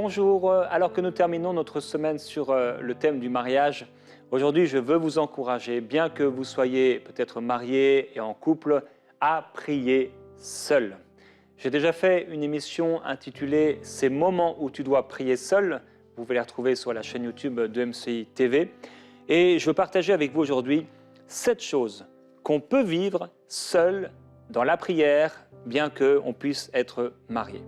bonjour, alors que nous terminons notre semaine sur le thème du mariage, aujourd'hui je veux vous encourager, bien que vous soyez peut-être mariés et en couple, à prier seul. J'ai déjà fait une émission intitulée « Ces moments où tu dois prier seul ». Vous pouvez les retrouver sur la chaîne YouTube de MCI TV. Et je veux partager avec vous aujourd'hui 7 choses qu'on peut vivre seul dans la prière, bien qu'on puisse être marié.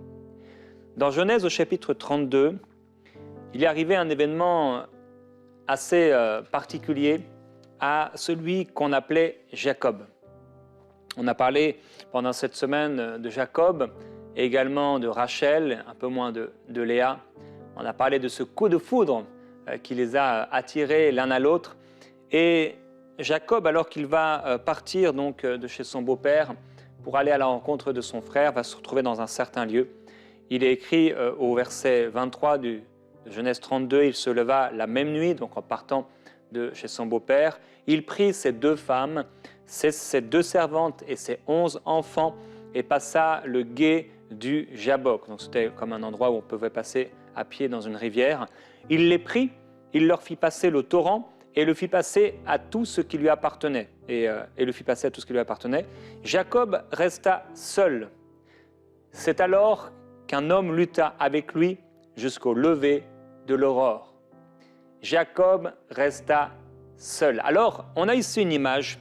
Dans Genèse au chapitre 32, il est arrivé un événement assez particulier à celui qu'on appelait Jacob. On a parlé pendant cette semaine de Jacob et également de Rachel, un peu moins de Léa. On a parlé de ce coup de foudre qui les a attirés l'un à l'autre. Et Jacob, alors qu'il va partir donc de chez son beau-père pour aller à la rencontre de son frère, va se retrouver dans un certain lieu. Il est écrit au verset 23 de Genèse 32, il se leva la même nuit, donc en partant de chez son beau-père. Il prit ses 2 femmes, ses 2 servantes et ses 11 enfants et passa le gué du Jabbok. Donc c'était comme un endroit où on pouvait passer à pied dans une rivière. Il les prit, il leur fit passer le torrent et le fit passer à tout ce qui lui appartenait. Jacob resta seul. C'est alors qu'un homme lutta avec lui jusqu'au lever de l'aurore. Jacob resta seul. Alors, on a ici une image.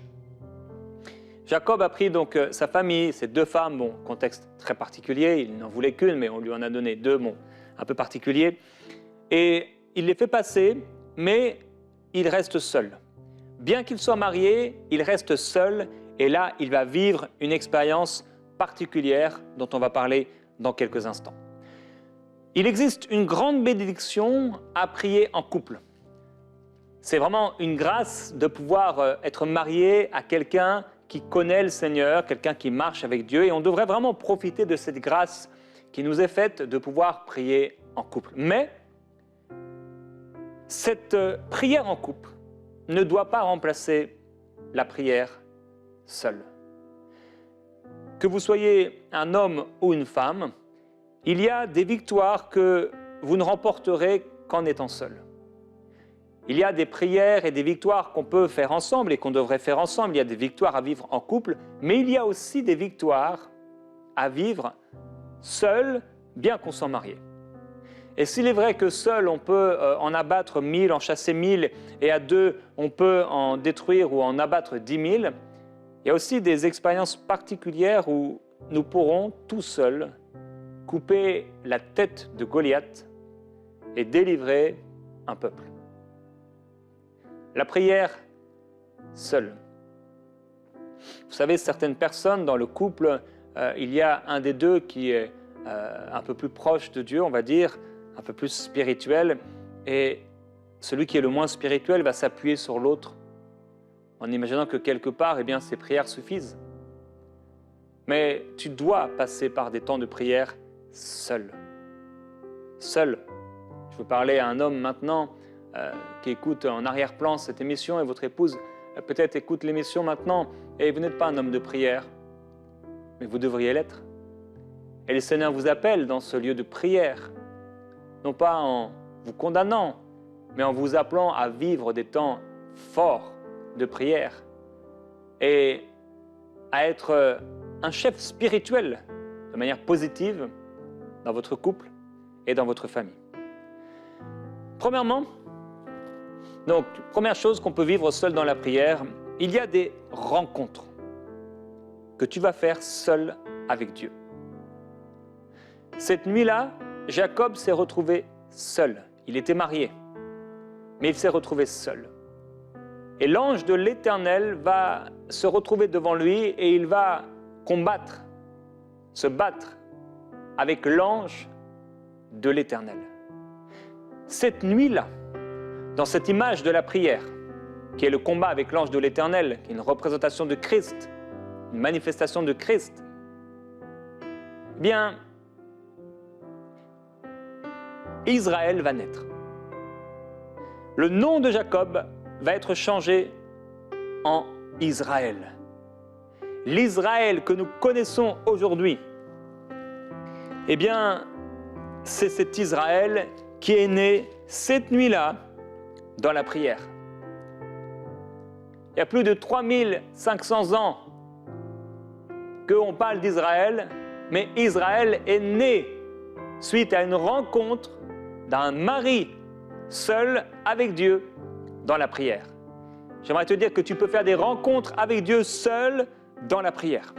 Jacob a pris donc sa famille, ses 2 femmes, bon, contexte très particulier, il n'en voulait qu'une, mais on lui en a donné 2, bon, un peu particulier. Et il les fait passer, mais il reste seul. Bien qu'il soit marié, il reste seul, et là, il va vivre une expérience particulière dont on va parler dans quelques instants. Il existe une grande bénédiction à prier en couple. C'est vraiment une grâce de pouvoir être marié à quelqu'un qui connaît le Seigneur, quelqu'un qui marche avec Dieu, et on devrait vraiment profiter de cette grâce qui nous est faite de pouvoir prier en couple. Mais cette prière en couple ne doit pas remplacer la prière seule. Que vous soyez un homme ou une femme, il y a des victoires que vous ne remporterez qu'en étant seul. Il y a des prières et des victoires qu'on peut faire ensemble et qu'on devrait faire ensemble. Il y a des victoires à vivre en couple, mais il y a aussi des victoires à vivre seul, bien qu'on soit marié. Et s'il est vrai que seul, on peut en abattre 1000, en chasser 1000, et à 2, on peut en détruire ou en abattre 10 000, il y a aussi des expériences particulières où nous pourrons, tout seuls, couper la tête de Goliath et délivrer un peuple. La prière seule. Vous savez, certaines personnes dans le couple, il y a un des 2 qui est un peu plus proche de Dieu, on va dire, un peu plus spirituel, et celui qui est le moins spirituel va s'appuyer sur l'autre en imaginant que quelque part, eh bien, ses prières suffisent. Mais tu dois passer par des temps de prière seul. Seul. Je veux parler à un homme maintenant qui écoute en arrière-plan cette émission, et votre épouse peut-être écoute l'émission maintenant, et vous n'êtes pas un homme de prière, mais vous devriez l'être. Et le Seigneur vous appelle dans ce lieu de prière, non pas en vous condamnant, mais en vous appelant à vivre des temps forts de prière et à être un chef spirituel de manière positive dans votre couple et dans votre famille. Premièrement, donc, première chose qu'on peut vivre seul dans la prière, il y a des rencontres que tu vas faire seul avec Dieu. Cette nuit-là, Jacob s'est retrouvé seul. Il était marié, mais il s'est retrouvé seul. Et l'ange de l'Éternel va se retrouver devant lui et il va combattre, se battre avec l'ange de l'Éternel. Cette nuit-là, dans cette image de la prière, qui est le combat avec l'ange de l'Éternel, qui est une représentation de Christ, une manifestation de Christ, eh bien, Israël va naître. Le nom de Jacob va être changé en Israël. L'Israël que nous connaissons aujourd'hui, eh bien, c'est cet Israël qui est né cette nuit-là dans la prière. Il y a plus de 3500 ans qu'on parle d'Israël, mais Israël est né suite à une rencontre d'un mari seul avec Dieu dans la prière. J'aimerais te dire que tu peux faire des rencontres avec Dieu seul dans la prière.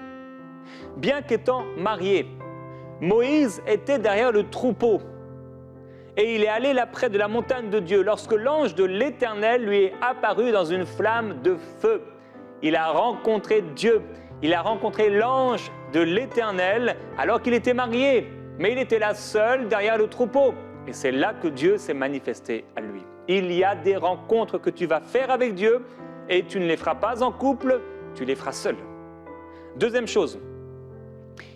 Bien qu'étant marié, Moïse était derrière le troupeau et il est allé là près de la montagne de Dieu lorsque l'ange de l'Éternel lui est apparu dans une flamme de feu. Il a rencontré Dieu, il a rencontré l'ange de l'Éternel alors qu'il était marié, mais il était là seul derrière le troupeau. Et c'est là que Dieu s'est manifesté à lui. Il y a des rencontres que tu vas faire avec Dieu et tu ne les feras pas en couple, tu les feras seul. Deuxième chose,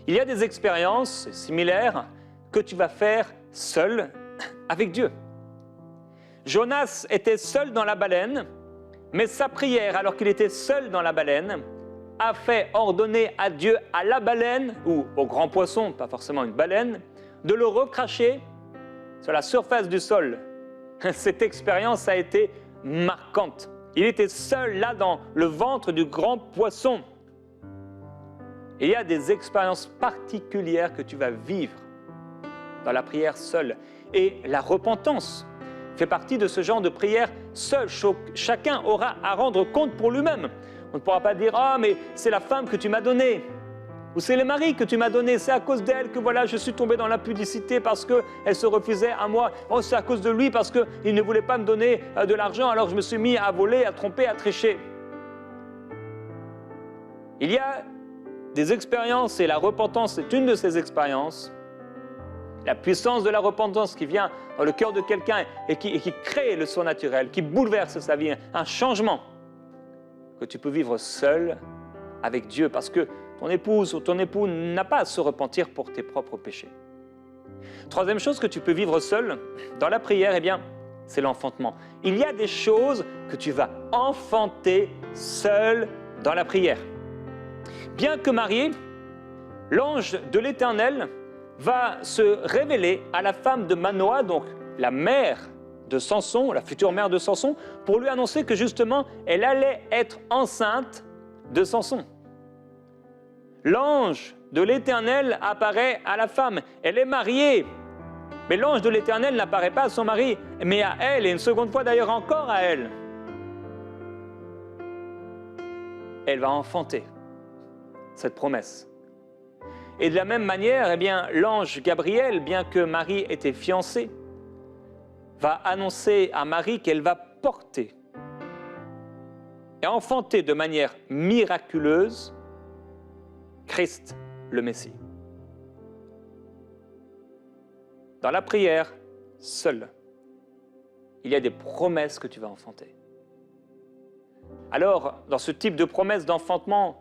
il y a des expériences similaires que tu vas faire seul avec Dieu. Jonas était seul dans la baleine, mais sa prière, alors qu'il était seul dans la baleine, a fait ordonner à Dieu, à la baleine, ou au grand poisson, pas forcément une baleine, de le recracher sur la surface du sol. Cette expérience a été marquante. Il était seul là dans le ventre du grand poisson. Et il y a des expériences particulières que tu vas vivre dans la prière seule. Et la repentance fait partie de ce genre de prière seule. Chacun aura à rendre compte pour lui-même. On ne pourra pas dire « Ah, mais c'est la femme que tu m'as donnée » ou « C'est le mari que tu m'as donné, c'est à cause d'elle que voilà, je suis tombé dans l'impudicité parce qu'elle se refusait à moi. Oh, c'est à cause de lui parce qu'il ne voulait pas me donner de l'argent, alors je me suis mis à voler, à tromper, à tricher. » Il y a des expériences et la repentance est une de ces expériences. La puissance de la repentance qui vient dans le cœur de quelqu'un et qui crée le surnaturel, qui bouleverse sa vie, un changement que tu peux vivre seul avec Dieu parce que ton épouse ou ton époux n'a pas à se repentir pour tes propres péchés. Troisième chose que tu peux vivre seul dans la prière, eh bien, c'est l'enfantement. Il y a des choses que tu vas enfanter seul dans la prière. Bien que marié, l'ange de l'Éternel va se révéler à la femme de Manoah, donc la mère de Samson, la future mère de Samson, pour lui annoncer que justement, elle allait être enceinte de Samson. L'ange de l'Éternel apparaît à la femme. Elle est mariée, mais l'ange de l'Éternel n'apparaît pas à son mari, mais à elle, et une seconde fois d'ailleurs encore à elle. Elle va enfanter cette promesse. Et de la même manière, eh bien, l'ange Gabriel, bien que Marie était fiancée, va annoncer à Marie qu'elle va porter et enfanter de manière miraculeuse Christ, le Messie. Dans la prière, seul, il y a des promesses que tu vas enfanter. Alors, dans ce type de promesse d'enfantement,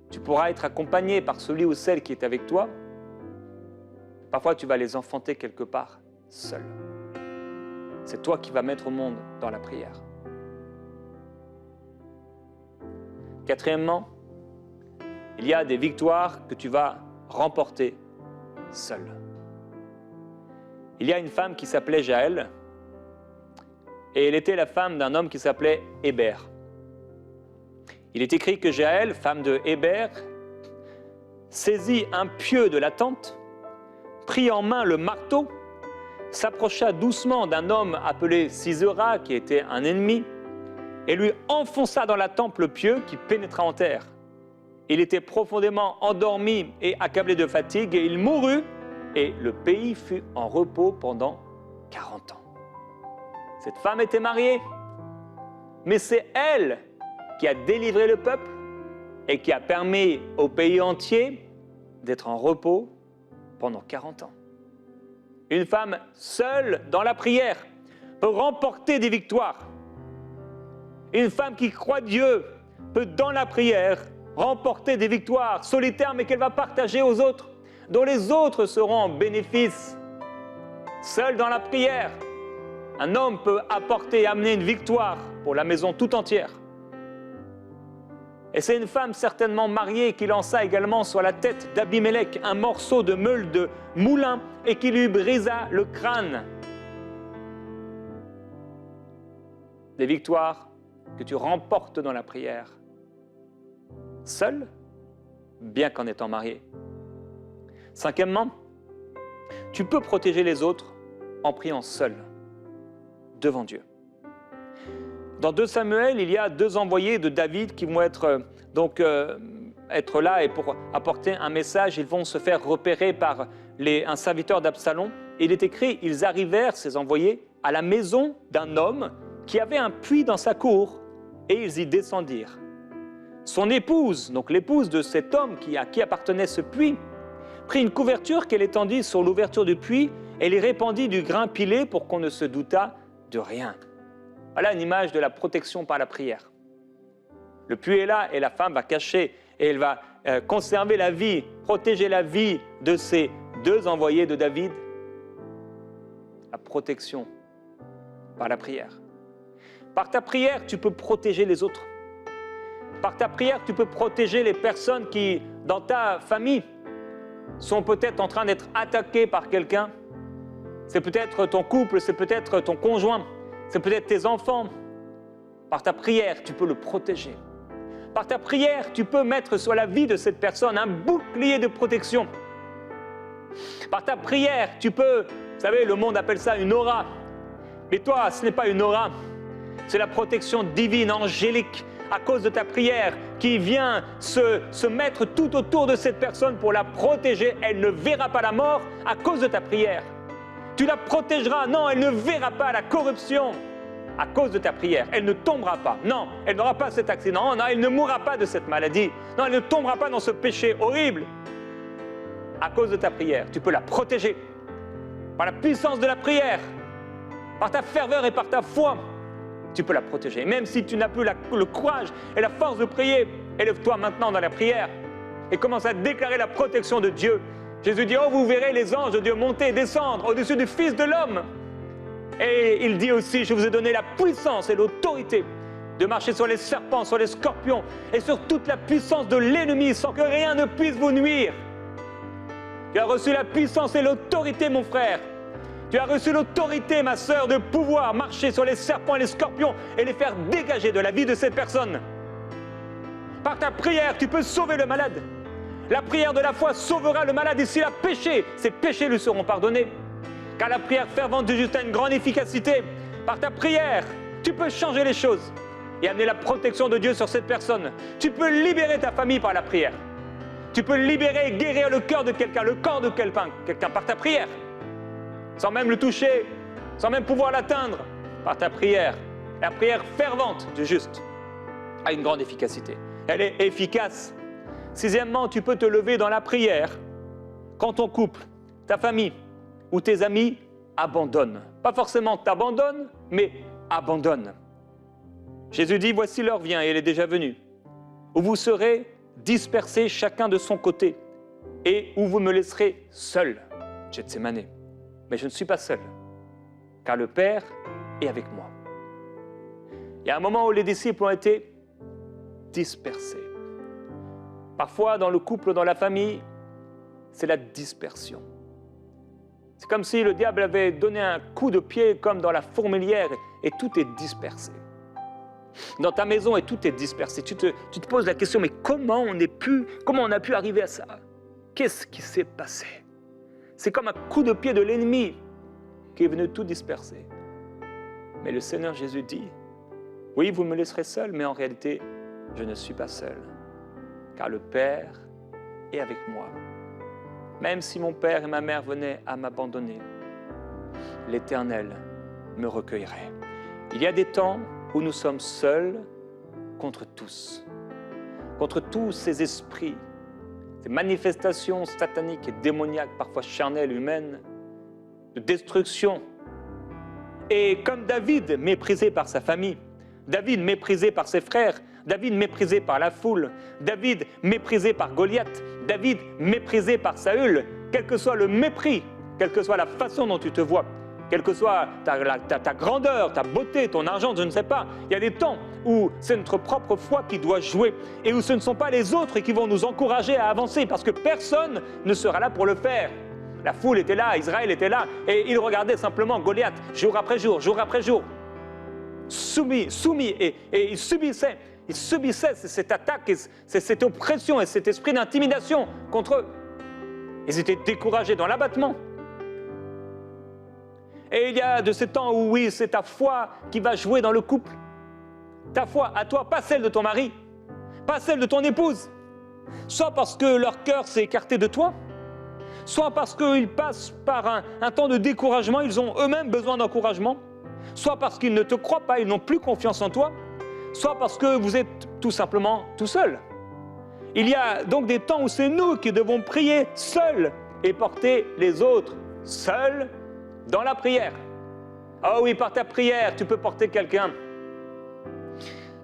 tu pourras être accompagné par celui ou celle qui est avec toi. Parfois, tu vas les enfanter quelque part, seul. C'est toi qui vas mettre au monde dans la prière. Quatrièmement, il y a des victoires que tu vas remporter seul. Il y a une femme qui s'appelait Jaël, et elle était la femme d'un homme qui s'appelait Héber. Il est écrit que Jaël, femme de Héber, saisit un pieu de la tente, prit en main le marteau, s'approcha doucement d'un homme appelé Sisera, qui était un ennemi, et lui enfonça dans la tempe le pieu qui pénétra en terre. Il était profondément endormi et accablé de fatigue, et il mourut, et le pays fut en repos pendant 40 ans. Cette femme était mariée, mais c'est elle qui a délivré le peuple et qui a permis au pays entier d'être en repos pendant 40 ans. Une femme seule dans la prière peut remporter des victoires. Une femme qui croit Dieu peut dans la prière remporter des victoires solitaires mais qu'elle va partager aux autres, dont les autres seront en bénéfice. Seule dans la prière, un homme peut apporter et amener une victoire pour la maison tout entière. Et c'est une femme certainement mariée qui lança également sur la tête d'Abimélec un morceau de meule de moulin et qui lui brisa le crâne. Des victoires que tu remportes dans la prière, seul, bien qu'en étant marié. Cinquièmement, tu peux protéger les autres en priant seul, devant Dieu. Dans 2 Samuel, il y a 2 envoyés de David qui vont être là et pour apporter un message, ils vont se faire repérer par un serviteur d'Absalom. Et il est écrit, ils arrivèrent, ces envoyés, à la maison d'un homme qui avait un puits dans sa cour, et ils y descendirent. Son épouse, donc l'épouse de cet homme à qui appartenait ce puits, prit une couverture qu'elle étendit sur l'ouverture du puits et y répandit du grain pilé pour qu'on ne se doutât de rien. Voilà une image de la protection par la prière. Le puits est là et la femme va cacher et elle va conserver la vie, protéger la vie de ces 2 envoyés de David. La protection par la prière. Par ta prière, tu peux protéger les autres. Par ta prière, tu peux protéger les personnes qui, dans ta famille, sont peut-être en train d'être attaquées par quelqu'un. C'est peut-être ton couple, c'est peut-être ton conjoint, c'est peut-être tes enfants. Par ta prière, tu peux le protéger. Par ta prière, tu peux mettre sur la vie de cette personne un bouclier de protection. Par ta prière, tu peux, vous savez, le monde appelle ça une aura. Mais toi, ce n'est pas une aura. C'est la protection divine, angélique, à cause de ta prière, qui vient se mettre tout autour de cette personne pour la protéger. Elle ne verra pas la mort à cause de ta prière. Tu la protégeras. Non, elle ne verra pas la corruption à cause de ta prière. Elle ne tombera pas. Non, elle n'aura pas cet accident. Non, elle ne mourra pas de cette maladie. Non, elle ne tombera pas dans ce péché horrible. À cause de ta prière, tu peux la protéger. Par la puissance de la prière, par ta ferveur et par ta foi, tu peux la protéger. Même si tu n'as plus le courage et la force de prier, élève-toi maintenant dans la prière et commence à déclarer la protection de Dieu. Jésus dit, oh, vous verrez les anges de Dieu monter et descendre au-dessus du Fils de l'homme. Et il dit aussi, je vous ai donné la puissance et l'autorité de marcher sur les serpents, sur les scorpions et sur toute la puissance de l'ennemi sans que rien ne puisse vous nuire. Tu as reçu la puissance et l'autorité, mon frère. Tu as reçu l'autorité, ma sœur, de pouvoir marcher sur les serpents et les scorpions et les faire dégager de la vie de cette personne. Par ta prière, tu peux sauver le malade. La prière de la foi sauvera le malade et s'il a péché, ses péchés lui seront pardonnés. Car la prière fervente du juste a une grande efficacité. Par ta prière, tu peux changer les choses et amener la protection de Dieu sur cette personne. Tu peux libérer ta famille par la prière. Tu peux libérer et guérir le cœur de quelqu'un, le corps de quelqu'un par ta prière. Sans même le toucher, sans même pouvoir l'atteindre, par ta prière. La prière fervente du juste a une grande efficacité. Elle est efficace. Sixièmement, tu peux te lever dans la prière quand ton couple, ta famille ou tes amis abandonnent. Pas forcément t'abandonnent, mais abandonnent. Jésus dit, voici l'heure vient et elle est déjà venue, où vous serez dispersés chacun de son côté et où vous me laisserez seul. Gethsémane. Mais je ne suis pas seul, car le Père est avec moi. Il y a un moment où les disciples ont été dispersés. Parfois, dans le couple, dans la famille, c'est la dispersion. C'est comme si le diable avait donné un coup de pied comme dans la fourmilière et tout est dispersé. Dans ta maison et tout est dispersé. Tu te poses la question, mais comment on a pu arriver à ça? Qu'est-ce qui s'est passé? C'est comme un coup de pied de l'ennemi qui est venu tout disperser. Mais le Seigneur Jésus dit, oui, vous me laisserez seul, mais en réalité, je ne suis pas seul, car le Père est avec moi. Même si mon père et ma mère venaient à m'abandonner, l'Éternel me recueillerait. Il y a des temps où nous sommes seuls contre tous ces esprits, ces manifestations sataniques et démoniaques, parfois charnelles, humaines, de destruction. Et comme David, méprisé par sa famille, David méprisé par ses frères, David méprisé par la foule, David méprisé par Goliath, David méprisé par Saül, quel que soit le mépris, quelle que soit la façon dont tu te vois, quelle que soit ta grandeur, ta beauté, ton argent, je ne sais pas. Il y a des temps où c'est notre propre foi qui doit jouer et où ce ne sont pas les autres qui vont nous encourager à avancer parce que personne ne sera là pour le faire. La foule était là, Israël était là et il regardait simplement Goliath jour après jour, soumis et il subissait cette attaque, cette oppression et cet esprit d'intimidation contre eux. Ils étaient découragés dans l'abattement. Et il y a de ces temps où oui, c'est ta foi qui va jouer dans le couple. Ta foi à toi, pas celle de ton mari, pas celle de ton épouse. Soit parce que leur cœur s'est écarté de toi, soit parce qu'ils passent par un temps de découragement, ils ont eux-mêmes besoin d'encouragement, soit parce qu'ils ne te croient pas, ils n'ont plus confiance en toi, soit parce que vous êtes tout simplement tout seul. Il y a donc des temps où c'est nous qui devons prier seuls et porter les autres seuls dans la prière. Ah oui, par ta prière, tu peux porter quelqu'un.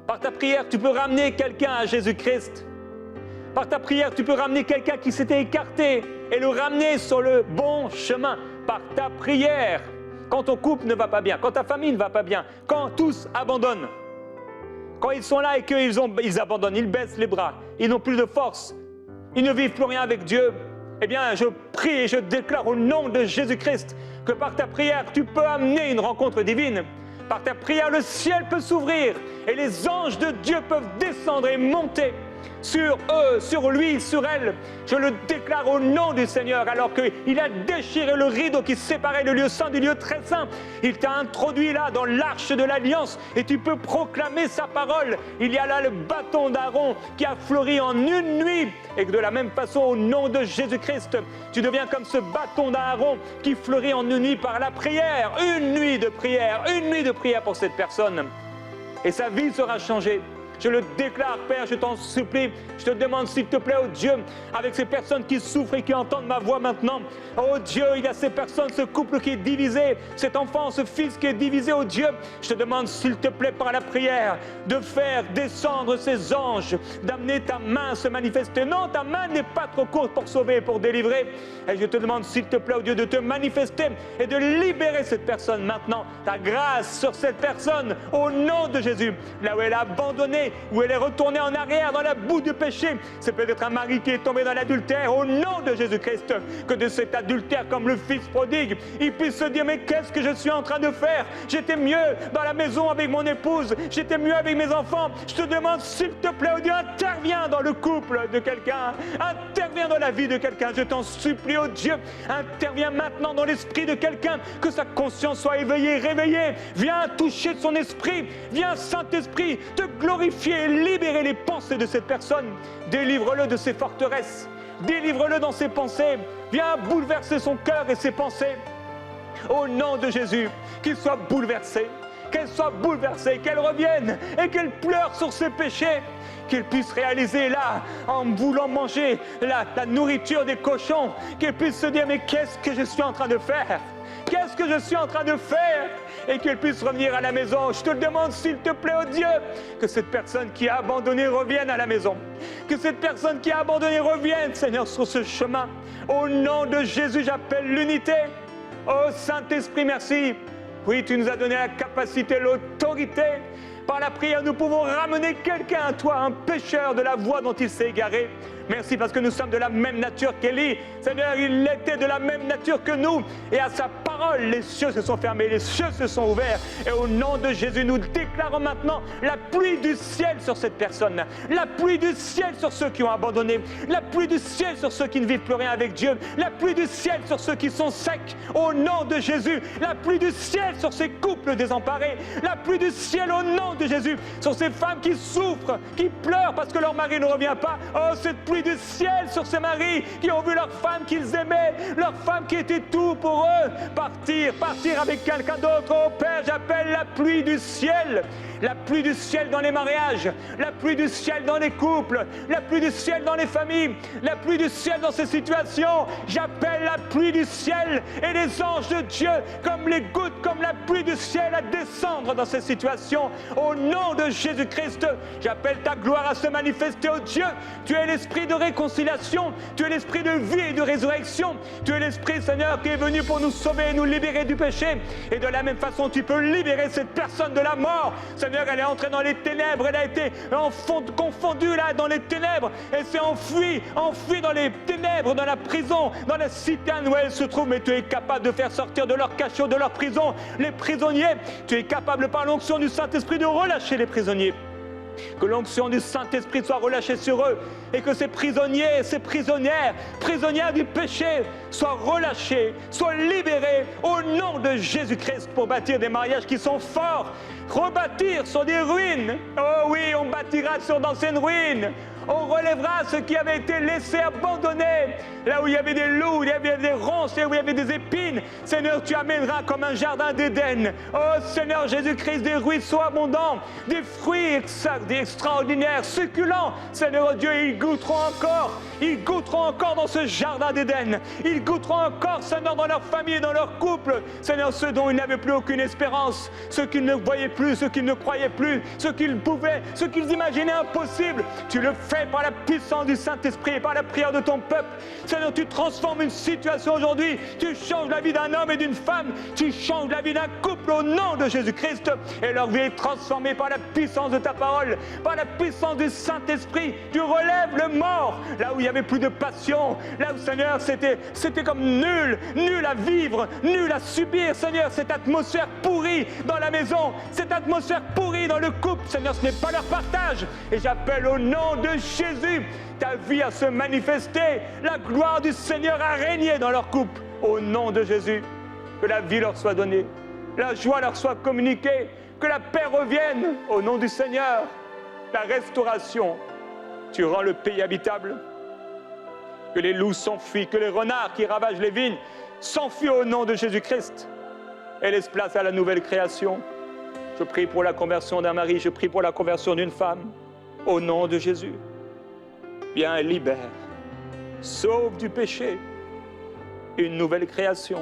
Par ta prière, tu peux ramener quelqu'un à Jésus-Christ. Par ta prière, tu peux ramener quelqu'un qui s'était écarté et le ramener sur le bon chemin. Par ta prière, quand ton couple ne va pas bien, quand ta famille ne va pas bien, quand tous abandonnent, quand ils sont là et qu'ils abandonnent, ils baissent les bras, ils n'ont plus de force, ils ne vivent plus rien avec Dieu, eh bien, je prie et je déclare au nom de Jésus-Christ que par ta prière, tu peux amener une rencontre divine. Par ta prière, le ciel peut s'ouvrir et les anges de Dieu peuvent descendre et monter sur eux, sur lui, sur elle. Je le déclare au nom du Seigneur, alors qu'il a déchiré le rideau qui séparait le lieu saint du lieu très saint. Il t'a introduit là dans l'arche de l'alliance et tu peux proclamer sa parole. Il y a là le bâton d'Aaron qui a fleuri en une nuit et que de la même façon, au nom de Jésus-Christ, tu deviens comme ce bâton d'Aaron qui fleurit en une nuit par la prière. Une nuit de prière pour cette personne. Et sa vie sera changée. Je le déclare, Père, je t'en supplie. Je te demande, s'il te plaît, oh Dieu, avec ces personnes qui souffrent et qui entendent ma voix maintenant. Oh Dieu, il y a ces personnes, ce couple qui est divisé, cet enfant, ce fils qui est divisé, oh Dieu. Je te demande, s'il te plaît, par la prière, de faire descendre ces anges, d'amener ta main se manifester. Non, ta main n'est pas trop courte pour sauver et pour délivrer. Et je te demande, s'il te plaît, oh Dieu, de te manifester et de libérer cette personne maintenant. Ta grâce sur cette personne, au nom de Jésus. Là où elle a abandonné, où elle est retournée en arrière dans la boue du péché. C'est peut-être un mari qui est tombé dans l'adultère. Au nom de Jésus-Christ, que de cet adultère, comme le fils prodigue, il puisse se dire, mais qu'est-ce que je suis en train de faire? J'étais mieux dans la maison avec mon épouse, j'étais mieux avec mes enfants. Je te demande, s'il te plaît, oh Dieu, interviens dans le couple de quelqu'un, interviens dans la vie de quelqu'un. Je t'en supplie, oh Dieu, interviens maintenant dans l'esprit de quelqu'un, que sa conscience soit éveillée, réveillée. Viens toucher son esprit, viens Saint-Esprit te glorifier et libérer les pensées de cette personne. Délivre-le de ses forteresses, délivre-le dans ses pensées. Viens bouleverser son cœur et ses pensées. Au nom de Jésus, qu'il soit bouleversé, qu'elle soit bouleversée, qu'elle revienne et qu'elle pleure sur ses péchés, qu'elle puisse réaliser là, en voulant manger la nourriture des cochons, qu'elle puisse se dire, mais qu'est-ce que je suis en train de faire? Qu'est-ce que je suis en train de faire? Et qu'elle puisse revenir à la maison. Je te le demande, s'il te plaît, oh Dieu, que cette personne qui a abandonné revienne à la maison. Que cette personne qui a abandonné revienne, Seigneur, sur ce chemin. Au nom de Jésus, j'appelle l'unité. Oh Saint-Esprit, merci. Oui, tu nous as donné la capacité, l'autorité. Par la prière, nous pouvons ramener quelqu'un à toi, un pécheur de la voie dont il s'est égaré. Merci parce que nous sommes de la même nature qu'Élie. Seigneur, il était de la même nature que nous. Et à sa parole, les cieux se sont fermés, les cieux se sont ouverts. Et au nom de Jésus, nous déclarons maintenant la pluie du ciel sur cette personne. La pluie du ciel sur ceux qui ont abandonné. La pluie du ciel sur ceux qui ne vivent plus rien avec Dieu. La pluie du ciel sur ceux qui sont secs. Au nom de Jésus. La pluie du ciel sur ces couples désemparés. La pluie du ciel au nom de Jésus. Sur ces femmes qui souffrent, qui pleurent parce que leur mari ne revient pas. Oh, cette pluie du ciel sur ces maris qui ont vu leur femme qu'ils aimaient, leur femme qui était tout pour eux, partir avec quelqu'un d'autre. Oh Père, j'appelle la pluie du ciel. La pluie du ciel dans les mariages, la pluie du ciel dans les couples, la pluie du ciel dans les familles, la pluie du ciel dans ces situations. J'appelle la pluie du ciel et les anges de Dieu, comme les gouttes, comme la pluie du ciel, à descendre dans ces situations. Au Au nom de Jésus-Christ, j'appelle ta gloire à se manifester, oh Dieu. Tu es l'esprit de réconciliation, tu es l'esprit de vie et de résurrection. Tu es l'esprit, Seigneur, qui est venu pour nous sauver et nous libérer du péché. Et de la même façon, tu peux libérer cette personne de la mort. Seigneur, elle est entrée dans les ténèbres, elle a été confondue là dans les ténèbres. Elle s'est enfuie dans les ténèbres, dans la prison, dans la citerne où elle se trouve. Mais tu es capable de faire sortir de leur cachot, de leur prison, les prisonniers. Tu es capable par l'onction du Saint-Esprit de relâcher les prisonniers. Que l'onction du Saint-Esprit soit relâchée sur eux et que ces prisonniers, ces prisonnières du péché soient relâchés, soient libérés au nom de Jésus-Christ pour bâtir des mariages qui sont forts, rebâtir sur des ruines. Oh oui, on bâtira sur d'anciennes ruines. On relèvera ce qui avait été laissé abandonné. Là où il y avait des loups, où il y avait des ronces, là où il y avait des épines. Seigneur, tu amèneras comme un jardin d'Éden. Oh Seigneur Jésus-Christ, des ruisseaux abondants, des fruits extraordinaires, succulents. Seigneur Dieu, ils goûteront encore dans ce jardin d'Éden. Ils goûteront encore, Seigneur, dans leur famille, dans leur couple. Seigneur, ceux dont ils n'avaient plus aucune espérance, ceux qu'ils ne voyaient plus, ceux qu'ils ne croyaient plus, ceux qu'ils pouvaient, ceux qu'ils imaginaient impossible. Tu le fais par la puissance du Saint-Esprit et par la prière de ton peuple. Seigneur, tu transformes une situation aujourd'hui. Tu changes la vie d'un homme et d'une femme. Tu changes la vie d'un couple au nom de Jésus-Christ. Et leur vie est transformée par la puissance de ta parole, par la puissance du Saint-Esprit. Tu relèves le mort là où il n'y avait plus de passion. Là où, Seigneur, c'était comme nul à vivre, nul à subir. Seigneur, cette atmosphère pourrie dans la maison, cette atmosphère pourrie dans le couple. Seigneur, ce n'est pas leur partage. Et j'appelle au nom de Jésus ta vie à se manifester, la gloire du Seigneur à régner dans leur couple. Au nom de Jésus, que la vie leur soit donnée, la joie leur soit communiquée, que la paix revienne au nom du Seigneur. La restauration, tu rends le pays habitable, que les loups s'enfuient, que les renards qui ravagent les vignes s'enfuient au nom de Jésus-Christ et laisse place à la nouvelle création. Je prie pour la conversion d'un mari, je prie pour la conversion d'une femme, au nom de Jésus. Viens, libère, sauve du péché, une nouvelle création,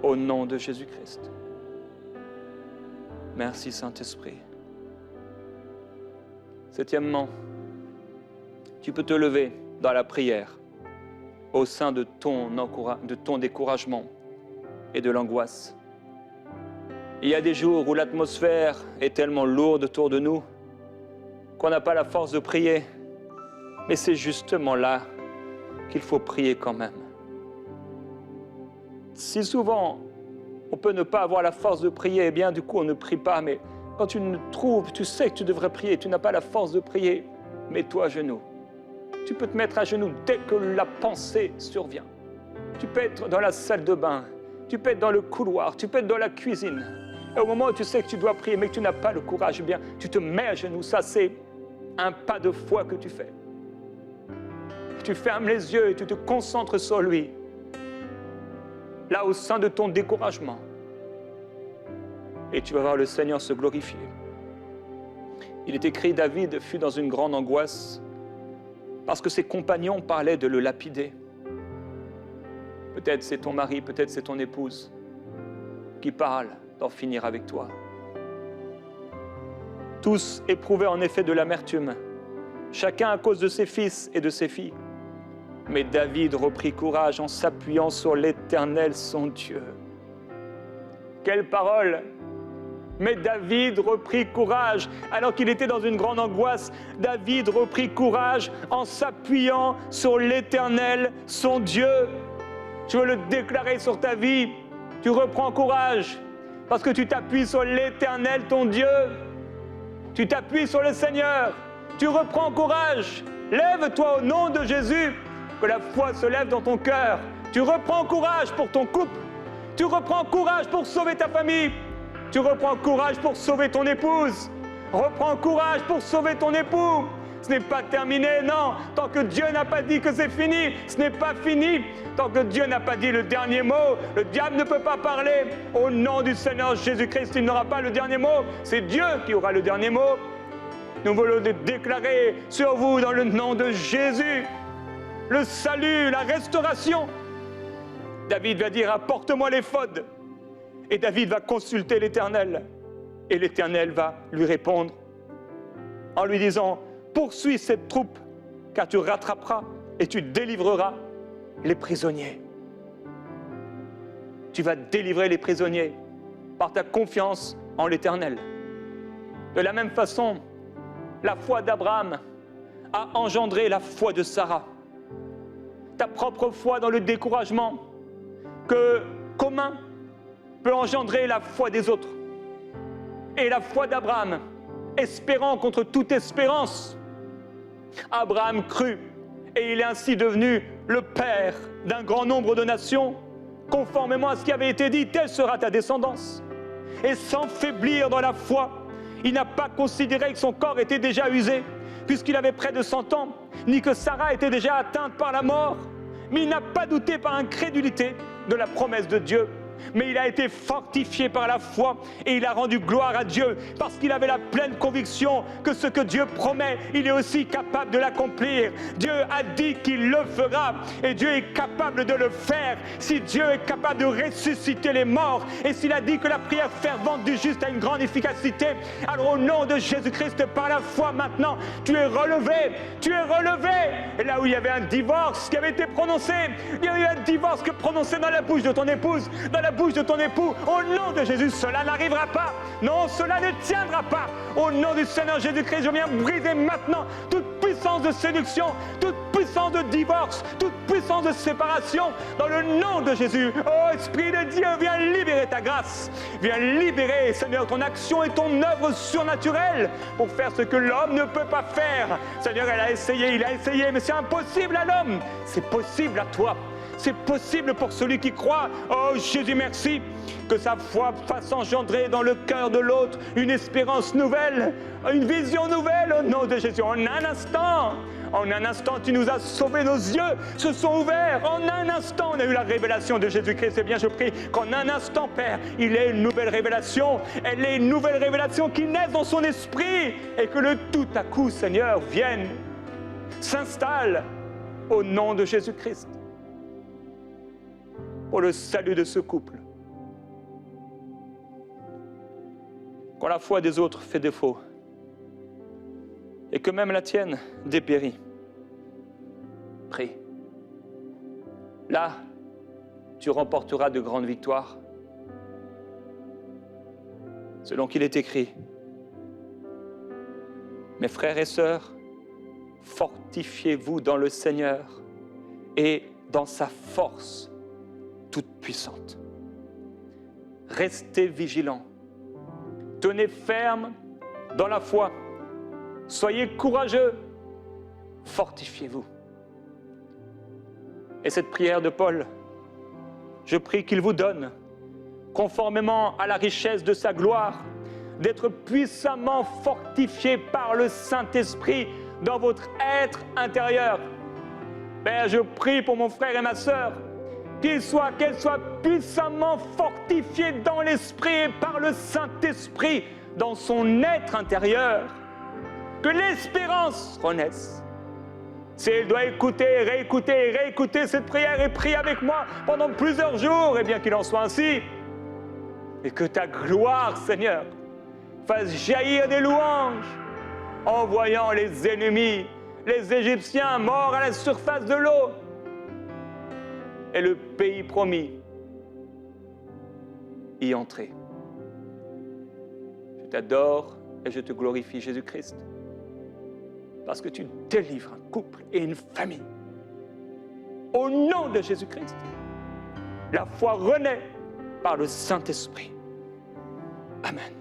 au nom de Jésus-Christ. Merci Saint-Esprit. Septièmement, tu peux te lever dans la prière au sein de ton découragement et de l'angoisse. Il y a des jours où l'atmosphère est tellement lourde autour de nous qu'on n'a pas la force de prier. Mais c'est justement là qu'il faut prier quand même. Si souvent, on peut ne pas avoir la force de prier, eh bien du coup on ne prie pas. Mais quand tu sais que tu devrais prier, tu n'as pas la force de prier, mets-toi à genoux. Tu peux te mettre à genoux dès que la pensée survient. Tu peux être dans la salle de bain, tu peux être dans le couloir, tu peux être dans la cuisine. Et au moment où tu sais que tu dois prier, mais que tu n'as pas le courage, eh bien tu te mets à genoux. Ça, c'est un pas de foi que tu fais. Tu fermes les yeux et tu te concentres sur lui. Là, au sein de ton découragement. Et tu vas voir le Seigneur se glorifier. Il est écrit, David fut dans une grande angoisse parce que ses compagnons parlaient de le lapider. Peut-être c'est ton mari, peut-être c'est ton épouse qui parle d'en finir avec toi. Tous éprouvaient en effet de l'amertume, chacun à cause de ses fils et de ses filles. Mais David reprit courage en s'appuyant sur l'Éternel, son Dieu. Quelle parole! Mais David reprit courage, alors qu'il était dans une grande angoisse. David reprit courage en s'appuyant sur l'Éternel, son Dieu. Je veux le déclarer sur ta vie. Tu reprends courage parce que tu t'appuies sur l'Éternel, ton Dieu. Tu t'appuies sur le Seigneur. Tu reprends courage. Lève-toi au nom de Jésus. Que la foi se lève dans ton cœur. Tu reprends courage pour ton couple. Tu reprends courage pour sauver ta famille. Tu reprends courage pour sauver ton épouse. Reprends courage pour sauver ton époux. Ce n'est pas terminé, non. Tant que Dieu n'a pas dit que c'est fini, ce n'est pas fini. Tant que Dieu n'a pas dit le dernier mot, le diable ne peut pas parler. Au nom du Seigneur Jésus-Christ, il n'aura pas le dernier mot. C'est Dieu qui aura le dernier mot. Nous voulons déclarer sur vous, dans le nom de Jésus, le salut, la restauration. David va dire, apporte-moi l'éphod. Et David va consulter l'Éternel. Et l'Éternel va lui répondre en lui disant, poursuis cette troupe, car tu rattraperas et tu délivreras les prisonniers. Tu vas délivrer les prisonniers par ta confiance en l'Éternel. De la même façon, la foi d'Abraham a engendré la foi de Sarah. Ta propre foi dans le découragement commun peut engendrer la foi des autres. Et la foi d'Abraham, espérant contre toute espérance, Abraham crut et il est ainsi devenu le père d'un grand nombre de nations, conformément à ce qui avait été dit, telle sera ta descendance. Et sans faiblir dans la foi, il n'a pas considéré que son corps était déjà usé, puisqu'il avait près de 100 ans, ni que Sarah était déjà atteinte par la mort. Mais il n'a pas douté par incrédulité de la promesse de Dieu. Mais il a été fortifié par la foi et il a rendu gloire à Dieu parce qu'il avait la pleine conviction que ce que Dieu promet, il est aussi capable de l'accomplir. Dieu a dit qu'il le fera et Dieu est capable de le faire. Si Dieu est capable de ressusciter les morts et s'il a dit que la prière fervente du juste a une grande efficacité, alors au nom de Jésus-Christ, par la foi maintenant, tu es relevé, tu es relevé. Et là où il y avait un divorce qui avait été prononcé, il y a eu un divorce que prononcé dans la bouche de ton épouse, dans la bouche de ton époux, au nom de Jésus, cela n'arrivera pas. Non, cela ne tiendra pas. Au nom du Seigneur Jésus-Christ, je viens briser maintenant toute puissance de séduction, toute puissance de divorce, toute puissance de séparation, dans le nom de Jésus. Oh Esprit de Dieu, viens libérer ta grâce. Viens libérer, Seigneur, ton action et ton œuvre surnaturelle pour faire ce que l'homme ne peut pas faire. Seigneur, il a essayé, mais c'est impossible à l'homme. C'est possible à toi. C'est possible pour celui qui croit. Oh Jésus, merci que sa foi fasse engendrer dans le cœur de l'autre une espérance nouvelle, une vision nouvelle au nom de Jésus. En un instant, tu nous as sauvés, nos yeux se sont ouverts. En un instant, on a eu la révélation de Jésus-Christ. Eh bien, je prie qu'en un instant, Père, il ait une nouvelle révélation. Elle est une nouvelle révélation qui naisse dans son esprit et que le tout à coup, Seigneur, vienne, s'installe au nom de Jésus-Christ. Pour le salut de ce couple. Quand la foi des autres fait défaut, et que même la tienne dépérit, prie. Là, tu remporteras de grandes victoires. Selon qu'il est écrit, mes frères et sœurs, fortifiez-vous dans le Seigneur et dans sa force toute puissante. Restez vigilants. Tenez ferme dans la foi. Soyez courageux. Fortifiez-vous. Et cette prière de Paul, je prie qu'il vous donne, conformément à la richesse de sa gloire, d'être puissamment fortifié par le Saint-Esprit dans votre être intérieur. Père, je prie pour mon frère et ma sœur, qu'elle soit puissamment fortifiée dans l'Esprit et par le Saint-Esprit dans son être intérieur. Que l'espérance renaisse. Si elle doit écouter, réécouter cette prière et prier avec moi pendant plusieurs jours, eh bien qu'il en soit ainsi. Et que ta gloire, Seigneur, fasse jaillir des louanges en voyant les ennemis, les Égyptiens morts à la surface de l'eau. Et le pays promis y entrer. Je t'adore et je te glorifie, Jésus-Christ, parce que tu délivres un couple et une famille. Au nom de Jésus-Christ, la foi renaît par le Saint-Esprit. Amen.